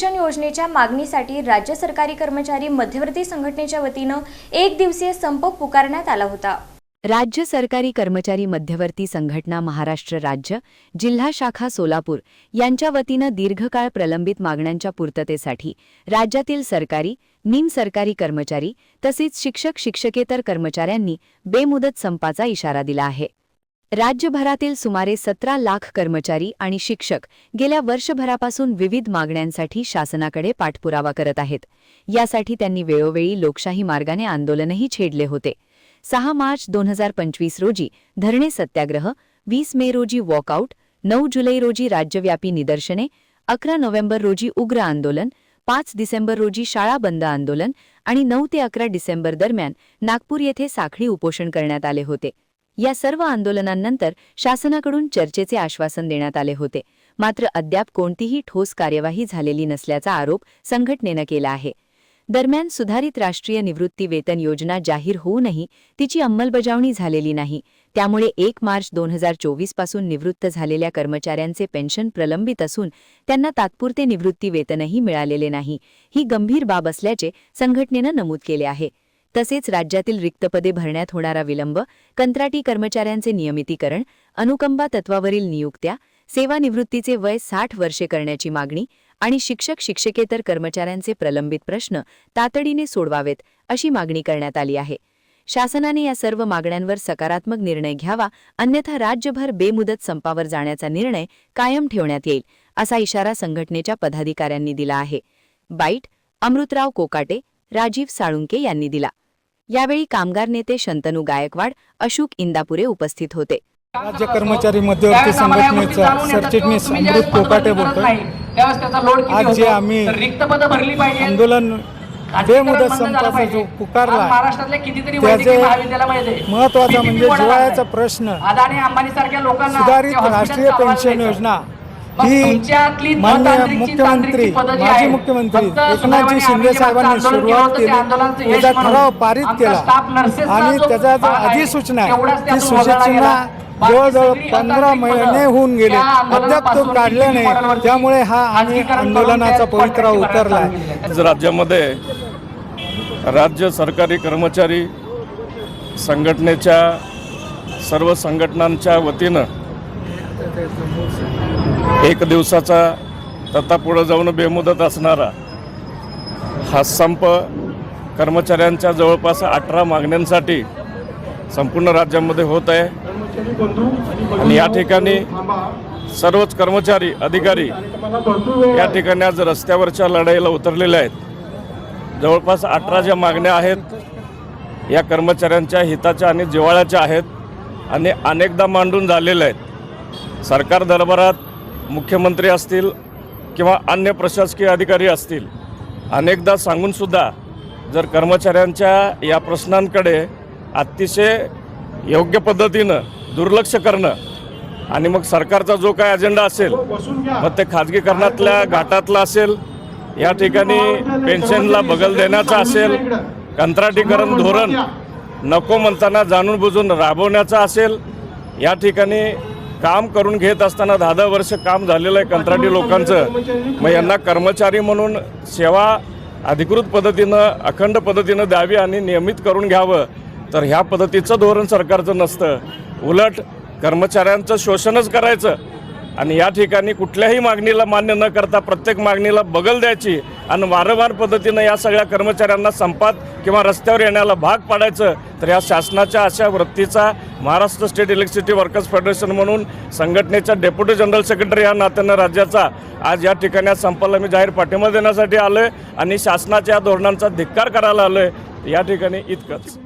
Pension योजनेच्या मागणीसाठी राज्य सरकारी कर्मचारी मध्यवर्ती संघटनेच्या वतीनं एक दिवसीय संप पुकारण्यात आला होता। राज्य सरकारी कर्मचारी मध्यवर्ती संघटना महाराष्ट्र राज्य जिल्हा शाखा सोलापूर यांच्या वतीनं दीर्घकाळ प्रलंबित मागण्यांच्या पूर्ततेसाठी राज्यातील सरकारी, निमसरकारी कर्मचारी तसेच शिक्षकेतर कर्मचाऱ्यांनी बेमुदत संपाचा इशारा दिला आहे। राज्यभरातील सुमारे 17 लाख कर्मचारी आणि शिक्षक गेल्या वर्षभरापासून विविध मागण्यांसाठी शासनाकडे पाठपुरावा करत आहेत। यासाठी त्यांनी वेळोवेळी लोकशाही मार्गाने आंदोलनही छेडले होते। 6 मार्च 2025 रोजी धरणे सत्याग्रह, 20 मे रोजी वॉकआउट, 9 जुलै रोजी राज्यव्यापी निदर्शने, 11 नोव्हेंबर रोजी उग्र आंदोलन, 5 डिसेंबर रोजी शाळा बंद आंदोलन आणि 9 ते 11 डिसेंबर दरम्यान नागपूर येथे साखळी उपोषण करण्यात आले होते। या सर्व आंदोलनांनंतर शासनाकडून चर्चेचे आश्वासन देण्यात आले होते, मात्र अद्याप कोणतीही ठोस कार्यवाही झालेली नसल्याचा आरोप संघटनेनं केला आहे। दरम्यान सुधारित राष्ट्रीय निवृत्ती वेतन योजना जाहीर होऊनही तिची अंमलबजावणी झालेली नाही। त्यामुळे 1 मार्च 2024 पासून निवृत्त झालेल्या कर्मचाऱ्यांचे पेन्शन प्रलंबित असून त्यांना तात्पुरते निवृत्ती वेतनही मिळालेले नाही। ही गंभीर बाब असल्याचे संघटनेनं नमूद केले आहे। तसेच राज्यातील रिक्त पदे भरण्यात होणारा विलंब, कंत्राटी कर्मचाऱ्यांचे नियमितीकरण, अनुकंपा तत्वावरील नियुक्त्या, सेवानिवृत्तीचे वय 60 वर्षे करण्याची मागणी आणि शिक्षकेतर कर्मचाऱ्यांचे प्रलंबित प्रश्न तातडीने सोडवावेत अशी मागणी करण्यात आली आहे। शासनाने या सर्व मागण्यांवर सकारात्मक निर्णय घ्यावा, अन्यथा राज्यभर बेमुदत संपावर जाण्याचा निर्णय कायम ठेवण्यात येईल असा इशारा संघटनेच्या पदाधिकाऱ्यांनी दिला आहे। बाईट अमृतराव कोकाटे, राजीव साळुंके यांनी दिला। यावेळी कामगार नेते शंतनू गायकवाड, अशोक इंदापुरे उपस्थित होते। राज्य कर्मचारी मध्यवर्ती संघटनेचा सरचिटणीस अमृत कोकाटे बोलतोय। आज जे आम्ही आंदोलन बेमुदत संपाचा जो पुकारला त्याचे महत्त्वाचा म्हणजे जिव्हाळ्याचा प्रश्न, सुधारित राष्ट्रीय पेन्शन योजना ही माननीय मुख्यमंत्री, माजी मुख्यमंत्री एकनाथजी शिंदे साहेबांनी सुरुवात केली, त्याचा ठराव पारित केला आणि त्याचा जो अधिसूचना आहे ती सूचना जवळजवळ 15 महिने होऊन गेले, अद्याप तो काढला नाही। त्यामुळे हा आम्ही आंदोलनाचा पवित्रा उतरला आहे। राज्यामध्ये राज्य सरकारी कर्मचारी संघटनेच्या सर्व संघटनांच्या वतीनं एक दिवसाचा तथा पुढे जाऊन बेमुदत असणारा हा संप कर्मचाऱ्यांच्या जवळपास 18 मागण्यांसाठी संपूर्ण राज्यामध्ये होत आहे आणि या ठिकाणी सर्वच कर्मचारी अधिकारी या ठिकाणी आज रस्त्यावरच्या लढाईला उतरलेले आहेत। जवळपास 18 ज्या मागण्या आहेत या कर्मचाऱ्यांच्या हिताच्या आणि जिव्हाळ्याच्या आहेत आणि अनेकदा मांडून झालेल्या आहेत। सरकार दरबारात मुख्यमंत्री असतील किंवा अन्य प्रशासकीय अधिकारी असतील अनेकदा सांगूनसुद्धा जर कर्मचाऱ्यांच्या या प्रश्नांकडे अतिशय योग्य पद्धतीनं दुर्लक्ष करणं आणि मग सरकारचा जो काय अजेंडा असेल मग ते खाजगीकरणातल्या घाटातला असेल, या ठिकाणी पेन्शनला बगल देण्याचा असेल, कंत्राटीकरण धोरण नको म्हणताना जाणून बुजून राबवण्याचा असेल, या ठिकाणी काम करून घेत असताना 10 वर्ष काम झालेलं आहे कंत्राटी लोकांचं, मग यांना कर्मचारी म्हणून सेवा अधिकृत पद्धतीनं अखंड पद्धतीनं द्यावी आणि नियमित करून घ्यावं, तर ह्या पद्धतीचं धोरण सरकारचं नसतं। उलट कर्मचाऱ्यांचं शोषणच करायचं आणि या ठिकाणी कुठल्याही मागणीला मान्य न करता प्रत्येक मागणीला बगल द्यायची आणि वारंवार पद्धतीनं या सगळ्या कर्मचाऱ्यांना संपात किंवा रस्त्यावर येण्याला भाग पाडायचं, तर या शासनाच्या अशा वृत्तीचा Maharashtra state electricity workers federation म्हणून संघटनेच्या डेप्युटी जनरल सेक्रेटरी या नात्यानं राज्याचा आज या ठिकाणी संपाला मी जाहीर पाठिंबा देण्यासाठी आलो आहे आणि शासनाच्या धोरणांचा धिक्कार करायला आलो आहे। या ठिकाणी इतकंच।